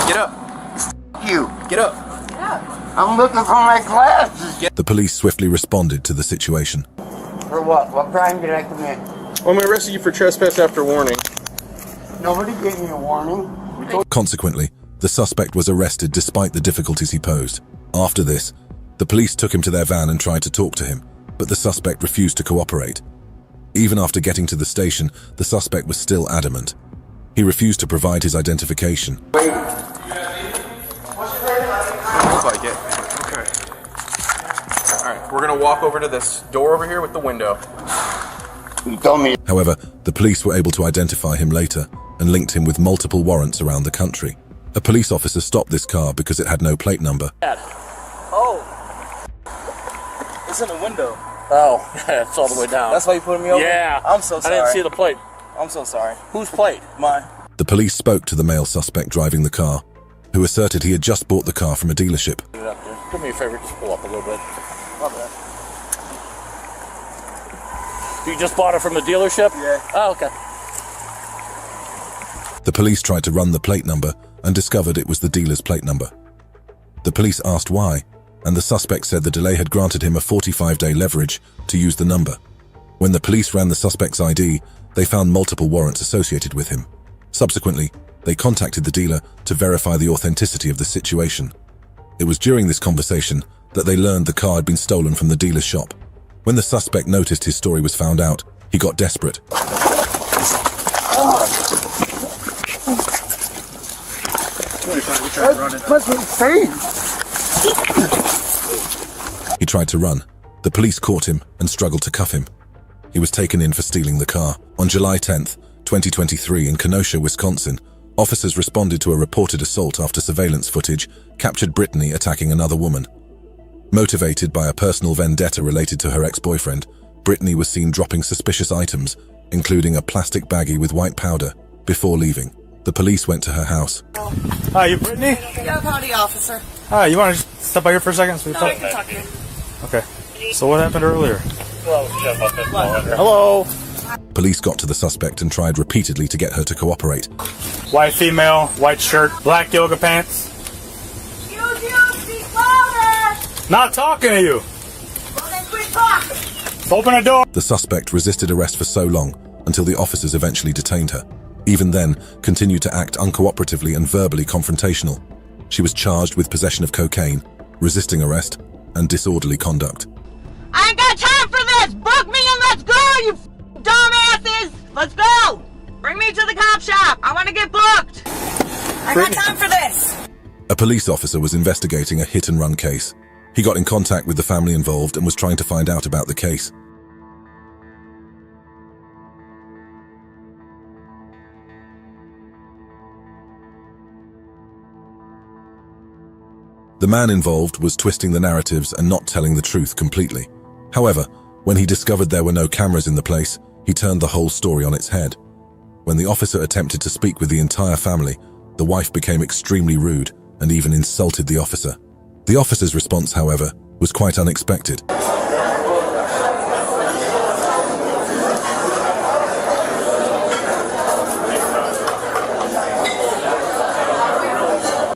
Get up. You. Get up. I'm looking for my glasses. The police swiftly responded to the situation. For what? What crime did I commit? Well, I'm arresting you for trespass after warning. Nobody gave me a warning. Consequently, the suspect was arrested despite the difficulties he posed. After this, the police took him to their van and tried to talk to him, but the suspect refused to cooperate. Even after getting to the station, the suspect was still adamant. He refused to provide his identification. Looks like it. Okay. Alright, we're gonna walk over to this door over here with the window. You told me. However, the police were able to identify him later and linked him with multiple warrants around the country. A police officer stopped this car because it had no plate number. Oh. It's in the window. Oh, it's all the way down. That's why you put me over? Yeah. I'm so sorry. I didn't see the plate. I'm so sorry. Whose plate? Mine. The police spoke to the male suspect driving the car, who asserted he had just bought the car from a dealership. Get it up there. Do me a favor, just pull up a little bit. My bad. You just bought it from the dealership? Yeah. Oh, okay. The police tried to run the plate number and discovered it was the dealer's plate number. The police asked why, and the suspect said the delay had granted him a 45-day leverage to use the number. When the police ran the suspect's ID, they found multiple warrants associated with him. Subsequently, they contacted the dealer to verify the authenticity of the situation. It was during this conversation that they learned the car had been stolen from the dealer's shop. When the suspect noticed his story was found out, he got desperate. He tried to run. The police caught him and struggled to cuff him. He was taken in for stealing the car. On July 10th, 2023, in Kenosha, Wisconsin, Officers responded to a reported assault after surveillance footage captured Brittany attacking another woman. Motivated by a personal vendetta related to her ex-boyfriend, Brittany was seen dropping suspicious items, including a plastic baggie with white powder, before leaving. The police went to her house. Hi, you Brittany? Yeah, howdy, officer. Hi, you want to just step by here for a second? So we No, talk? you can talk here. Okay. So what happened earlier? Hello. Police got to the suspect and tried repeatedly to get her to cooperate. White female, white shirt, black yoga pants. Excuse you, speak louder! Not talking to you. Well, then quit talking. Open the door. The suspect resisted arrest for so long until the officers eventually detained her. Even then, continued to act uncooperatively and verbally confrontational. She was charged with possession of cocaine, resisting arrest, and disorderly conduct. I ain't got time for this! Book me and let's go, you dumbasses! Let's go! Bring me to the cop shop! I want to get booked! I got time for this! A police officer was investigating a hit-and-run case. He got in contact with the family involved and was trying to find out about the case. The man involved was twisting the narratives and not telling the truth completely. However, when he discovered there were no cameras in the place, he turned the whole story on its head. When the officer attempted to speak with the entire family, the wife became extremely rude and even insulted the officer. The officer's response, however, was quite unexpected.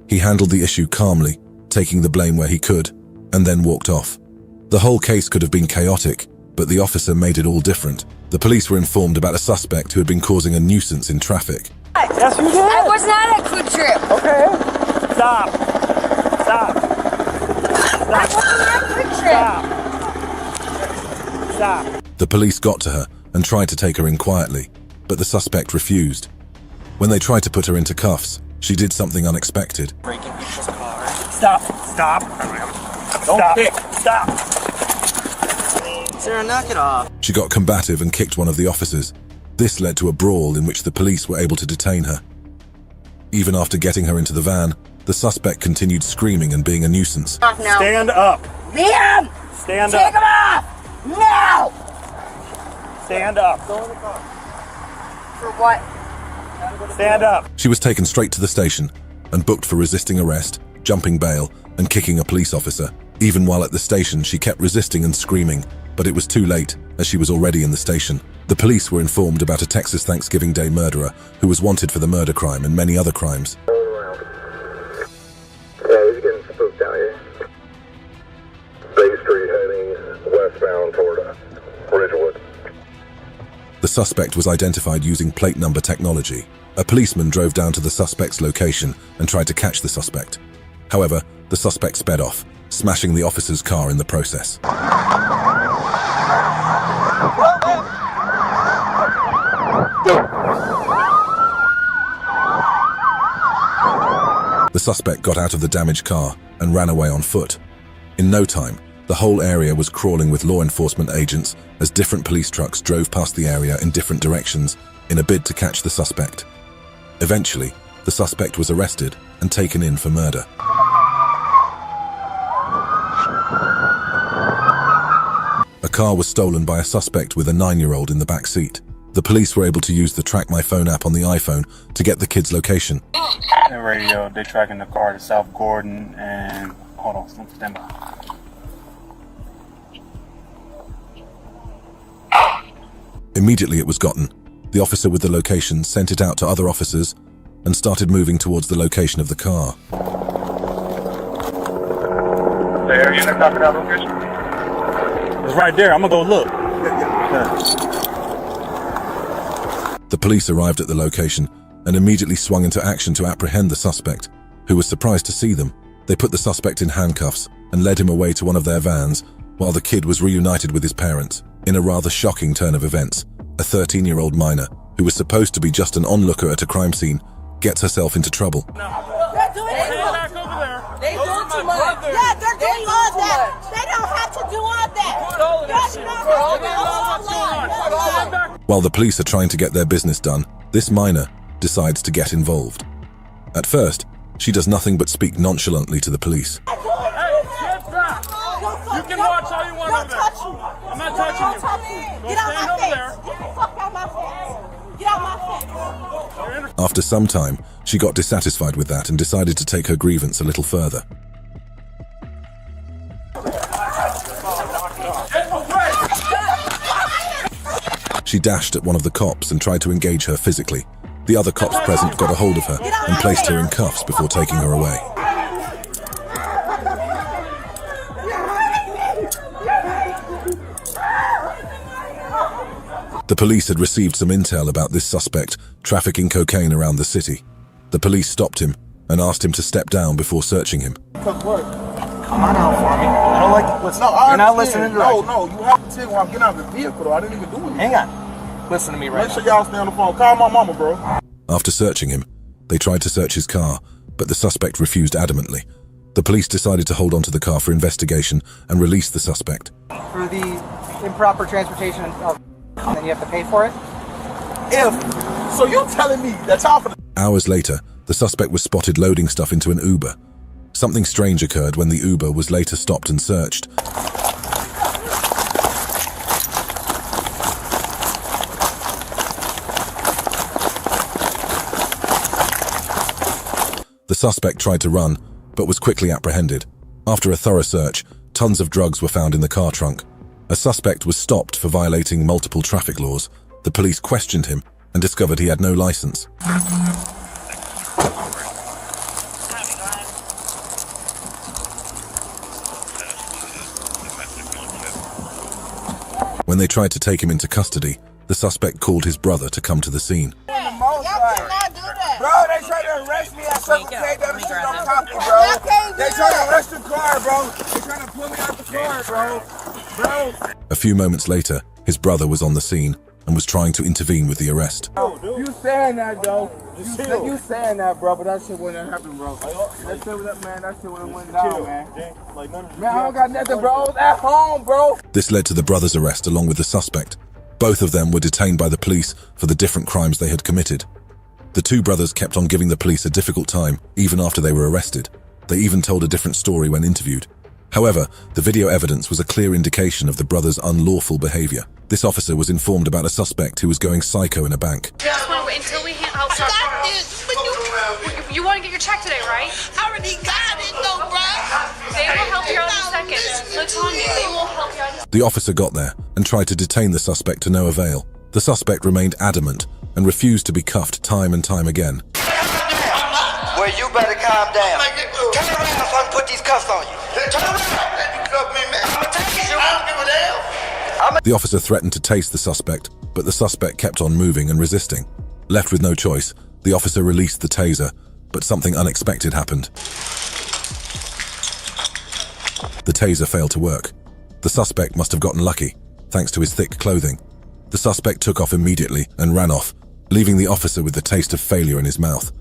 He handled the issue calmly, taking the blame where he could, and then walked off. The whole case could have been chaotic, but the officer made it all different. The police were informed about a suspect who had been causing a nuisance in traffic. Yes, you did. I was not at Quick Trip. Okay. Stop. Stop. I wasn't at Quick Trip. Stop. The police got to her and tried to take her in quietly, but the suspect refused. When they tried to put her into cuffs, she did something unexpected. Breaking people's cars. Stop. Stop. Don't Stop. kick. Stop. Sarah, knock it off. She got combative and kicked one of the officers. This led to a brawl in which the police were able to detain her. Even after getting her into the van, the suspect continued screaming and being a nuisance. Off now. Stand up. Liam! Stand Take up. him off! Now! Stand up. For what? Stand up. She was taken straight to the station and booked for resisting arrest, jumping bail, and kicking a police officer. Even while at the station, she kept resisting and screaming, but it was too late, as she was already in the station. The police were informed about a Texas Thanksgiving Day murderer who was wanted for the murder crime and many other crimes. Yeah, he's getting spooked out here. Bay Street heading westbound toward Ridgewood. The suspect was identified using plate number technology. A policeman drove down to the suspect's location and tried to catch the suspect. However, the suspect sped off, smashing the officer's car in the process. The suspect got out of the damaged car and ran away on foot. In no time, the whole area was crawling with law enforcement agents as different police trucks drove past the area in different directions in a bid to catch the suspect. Eventually, the suspect was arrested and taken in for murder. A car was stolen by a suspect with a 9-year-old in the back seat. The police were able to use the Track My Phone app on the iPhone to get the kid's location. The radio, they're tracking the car to South Gordon and... Hold on, stand by. Immediately it was gotten. The officer with the location sent it out to other officers and started moving towards the location of the car. The area they're talking about location? It's right there. I'm gonna go look. The police arrived at the location and immediately swung into action to apprehend the suspect, who was surprised to see them. They put the suspect in handcuffs and led him away to one of their vans while the kid was reunited with his parents. In a rather shocking turn of events, a 13-year-old minor, who was supposed to be just an onlooker at a crime scene, gets herself into trouble. They're doing too much. They doing too much. Yeah, they're doing all that. They don't have to do all that. While the police are trying to get their business done, this minor, decides to get involved. At first, she does nothing but speak nonchalantly to the police. Hey, get back! You can watch all you want over there. I'm not touching you. Get out my face. Get the fuck out my face. Get out my face. After some time, she got dissatisfied with that and decided to take her grievance a little further. She dashed at one of the cops and tried to engage her physically. The other cops present got a hold of her and placed her in cuffs before taking her away. The police had received some intel about this suspect trafficking cocaine around the city. The police stopped him and asked him to step down before searching him. Come on out for me. I don't like what's not. You're not listening to No, you have to tell when I'm getting out of the vehicle, though. I didn't even do anything. Hang on. Listen to me right now. Make sure y'all stay on the phone. Call my mama, bro. After searching him, they tried to search his car, but the suspect refused adamantly. The police decided to hold onto the car for investigation and release the suspect. For the improper transportation of then you have to pay for it? So you're telling me that y'all for the... Hours later, the suspect was spotted loading stuff into an Uber. Something strange occurred when the Uber was later stopped and searched. The suspect tried to run, but was quickly apprehended. After a thorough search, tons of drugs were found in the car trunk. A suspect was stopped for violating multiple traffic laws. The police questioned him and discovered he had no license. When they tried to take him into custody, the suspect called his brother to come to the scene. Y'all cannot do that. Bro, they tried to arrest me at Circle K down the street on Compton, bro. They tried to arrest the car, bro. They trying to pull me out the car, bro. A few moments later, his brother was on the scene and was trying to intervene with the arrest. You saying that, though. You saying that, bro, but that shit wouldn't happen, bro. That shit went down, man. Man, I don't got nothing, bro. I was at home, bro. This led to the brother's arrest along with the suspect. Both of them were detained by the police for the different crimes they had committed. The two brothers kept on giving the police a difficult time, even after they were arrested. They even told a different story when interviewed. However, the video evidence was a clear indication of the brothers' unlawful behavior. This officer was informed about a suspect who was going psycho in a bank. Just want to wait until we help. You want to get your check today, right? I already got it, though, bro. They will help you out in a second. Look on me. They will help you out in a second. The officer got there and tried to detain the suspect to no avail. The suspect remained adamant and refused to be cuffed time and time again. Well, you better calm down. Turn around so I can put these cuffs on you. Turn around. You cuff me, man. I'm gonna take you. I don't give a damn. The officer threatened to tase the suspect, but the suspect kept on moving and resisting. Left with no choice, the officer released the taser, but something unexpected happened. The taser failed to work. The suspect must have gotten lucky, thanks to his thick clothing. The suspect took off immediately and ran off, leaving the officer with the taste of failure in his mouth.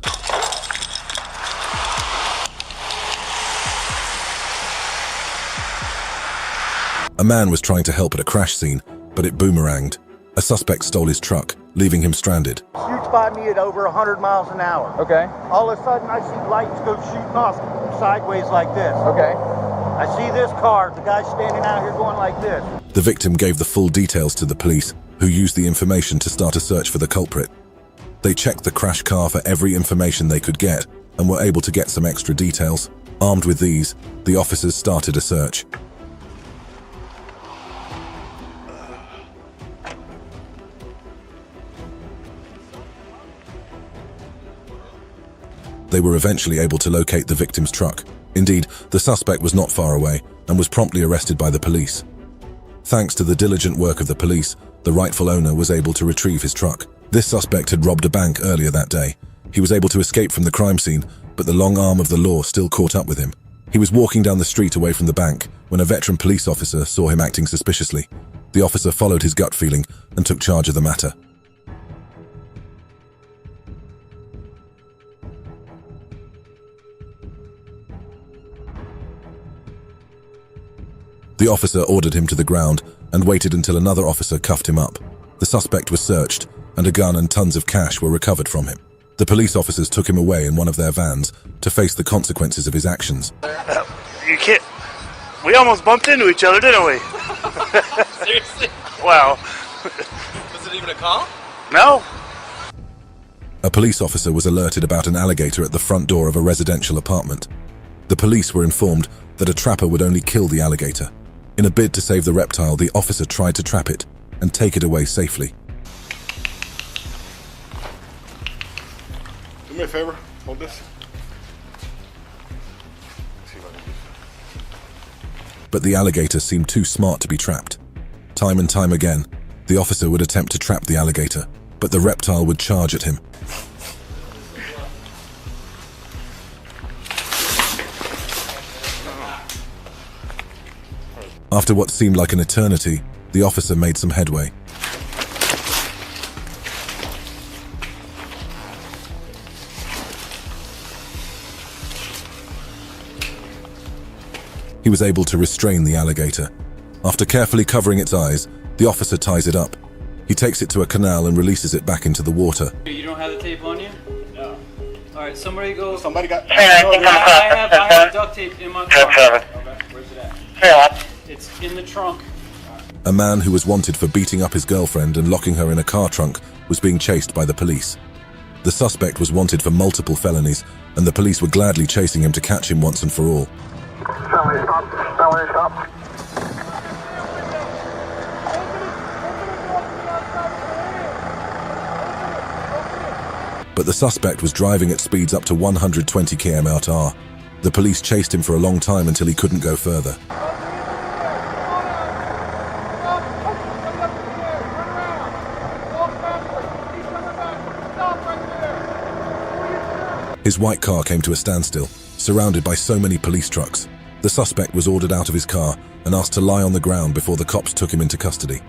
A man was trying to help at a crash scene, but it boomeranged. A suspect stole his truck, leaving him stranded. You spot me at over 100 miles an hour. Okay. All of a sudden, I see lights go shooting off sideways like this. Okay. I see this car, the guy's standing out here going like this. The victim gave the full details to the police, who used the information to start a search for the culprit. They checked the crash car for every information they could get and were able to get some extra details. Armed with these, the officers started a search. They were eventually able to locate the victim's truck. Indeed, the suspect was not far away and was promptly arrested by the police. Thanks to the diligent work of the police, the rightful owner was able to retrieve his truck. This suspect had robbed a bank earlier that day. He was able to escape from the crime scene, but the long arm of the law still caught up with him. He was walking down the street away from the bank when a veteran police officer saw him acting suspiciously. The officer followed his gut feeling and took charge of the matter. The officer ordered him to the ground and waited until another officer cuffed him up. The suspect was searched, and a gun and tons of cash were recovered from him. The police officers took him away in one of their vans to face the consequences of his actions. You can't. We almost bumped into each other, didn't we? Seriously? Wow. Was it even a call? No. A police officer was alerted about an alligator at the front door of a residential apartment. The police were informed that a trapper would only kill the alligator. In a bid to save the reptile, the officer tried to trap it and take it away safely. Do me a favor. Hold this. But the alligator seemed too smart to be trapped. Time and time again, the officer would attempt to trap the alligator, but the reptile would charge at him. After what seemed like an eternity, the officer made some headway. He was able to restrain the alligator. After carefully covering its eyes, the officer ties it up. He takes it to a canal and releases it back into the water. You don't have the tape on you? No. Alright, somebody go. Somebody got. I have duct tape in my car. Okay, where's it at? It's in the trunk. A man who was wanted for beating up his girlfriend and locking her in a car trunk was being chased by the police. The suspect was wanted for multiple felonies, and the police were gladly chasing him to catch him once and for all. Felony stop. Felony stop. But the suspect was driving at speeds up to 120 km/h. The police chased him for a long time until he couldn't go further. His white car came to a standstill, surrounded by so many police trucks. The suspect was ordered out of his car and asked to lie on the ground before the cops took him into custody.